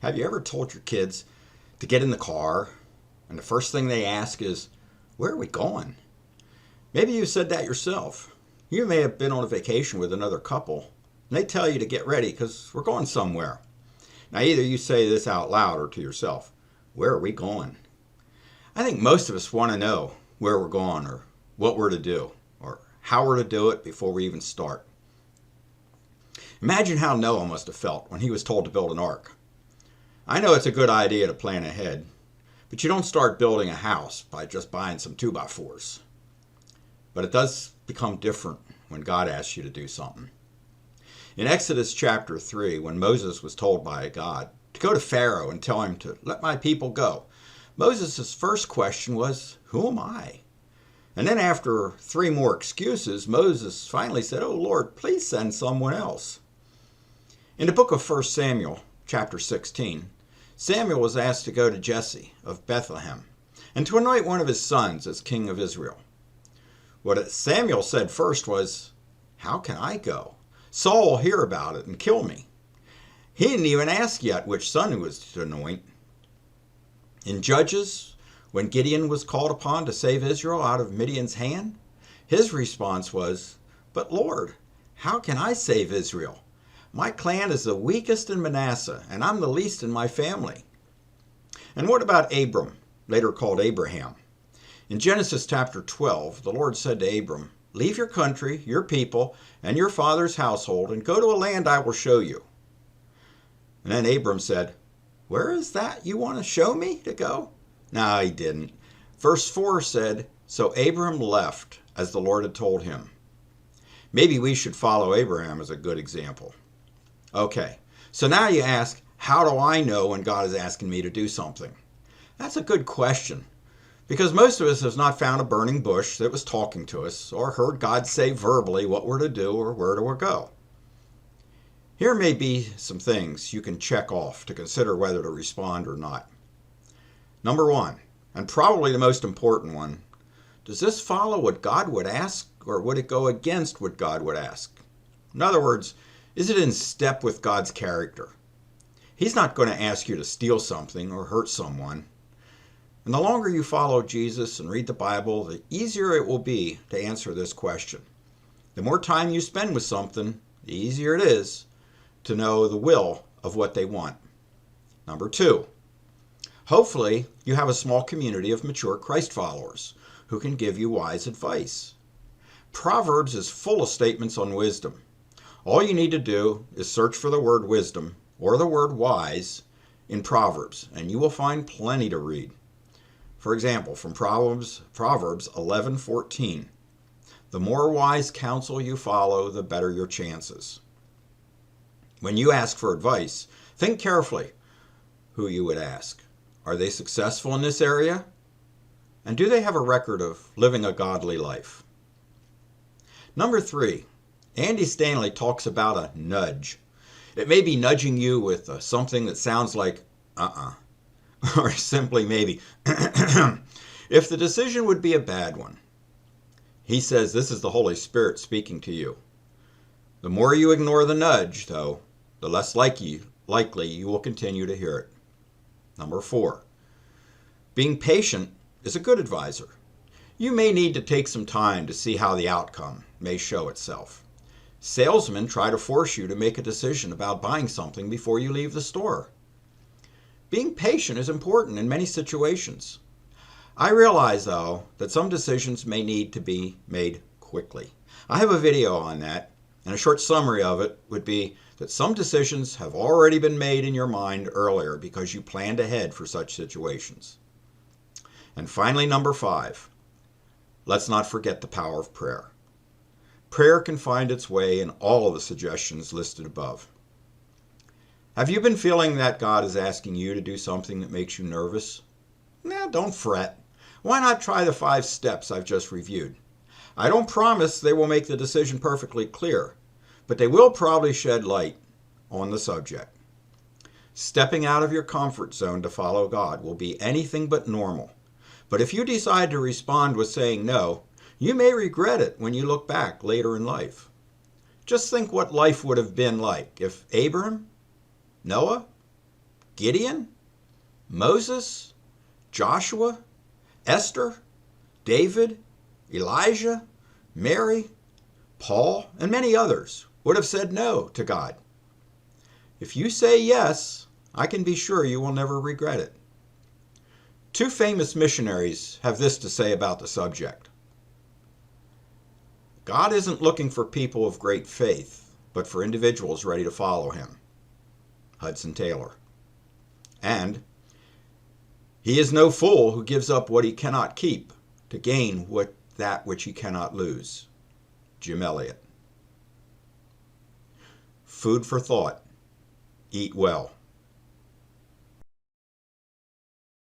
Have you ever told your kids to get in the car and the first thing they ask is, "Where are we going?" Maybe you said that yourself. You may have been on a vacation with another couple and they tell you to get ready because we're going somewhere. Now either you say this out loud or to yourself, "Where are we going?" I think most of us want to know where we're going or what we're to do or how we're to do it before we even start. Imagine how Noah must have felt when he was told to build an ark. I know it's a good idea to plan ahead, but you don't start building a house by just buying some 2x4s. But it does become different when God asks you to do something. In Exodus chapter 3, when Moses was told by God to go to Pharaoh and tell him to let my people go, Moses' first question was, "Who am I?" And then after 3 more excuses, Moses finally said, "Oh Lord, please send someone else." In the book of 1 Samuel, chapter 16, Samuel was asked to go to Jesse of Bethlehem and to anoint one of his sons as king of Israel. What Samuel said first was, "How can I go? Saul will hear about it and kill me." He didn't even ask yet which son he was to anoint. In Judges, when Gideon was called upon to save Israel out of Midian's hand, his response was, "But Lord, how can I save Israel? My clan is the weakest in Manasseh, and I'm the least in my family." And what about Abram, later called Abraham? In Genesis chapter 12, the Lord said to Abram, "Leave your country, your people, and your father's household, and go to a land I will show you." And then Abram said, "Where is that you want to show me to go?" No, he didn't. Verse 4 said, "So Abram left as the Lord had told him." Maybe we should follow Abraham as a good example. Okay, so now you ask, how do I know when God is asking me to do something? That's a good question, because most of us have not found a burning bush that was talking to us or heard God say verbally what we're to do or where to go. Here may be some things you can check off to consider whether to respond or not. Number 1, and probably the most important one, does this follow what God would ask or would it go against what God would ask? In other words, is it in step with God's character? He's not going to ask you to steal something or hurt someone. And the longer you follow Jesus and read the Bible, the easier it will be to answer this question. The more time you spend with something, the easier it is to know the will of what they want. Number 2, hopefully you have a small community of mature Christ followers who can give you wise advice. Proverbs is full of statements on wisdom. All you need to do is search for the word wisdom or the word wise in Proverbs, and you will find plenty to read. For example, from Proverbs 11:14, "The more wise counsel you follow, the better your chances." When you ask for advice, think carefully who you would ask. Are they successful in this area? And do they have a record of living a godly life? Number 3, Andy Stanley talks about a nudge. It may be nudging you with something that sounds like or simply maybe if the decision would be a bad one. He says this is the Holy Spirit speaking to you. The more you ignore the nudge, though, the less likely you will continue to hear it. Number 4, being patient is a good advisor. You may need to take some time to see how the outcome may show itself. Salesmen try to force you to make a decision about buying something before you leave the store. Being patient is important in many situations. I realize, though, that some decisions may need to be made quickly. I have a video on that, and a short summary of it would be that some decisions have already been made in your mind earlier because you planned ahead for such situations. And finally, number 5, let's not forget the power of prayer. Prayer can find its way in all of the suggestions listed above. Have you been feeling that God is asking you to do something that makes you nervous? Don't fret. Why not try the 5 steps I've just reviewed? I don't promise they will make the decision perfectly clear, but they will probably shed light on the subject. Stepping out of your comfort zone to follow God will be anything but normal. But if you decide to respond with saying no, you may regret it when you look back later in life. Just think what life would have been like if Abraham, Noah, Gideon, Moses, Joshua, Esther, David, Elijah, Mary, Paul, and many others would have said no to God. If you say yes, I can be sure you will never regret it. Two famous missionaries have this to say about the subject. God isn't looking for people of great faith, but for individuals ready to follow him. Hudson Taylor. And he is no fool who gives up what he cannot keep to gain that which he cannot lose. Jim Elliot. Food for thought. Eat well.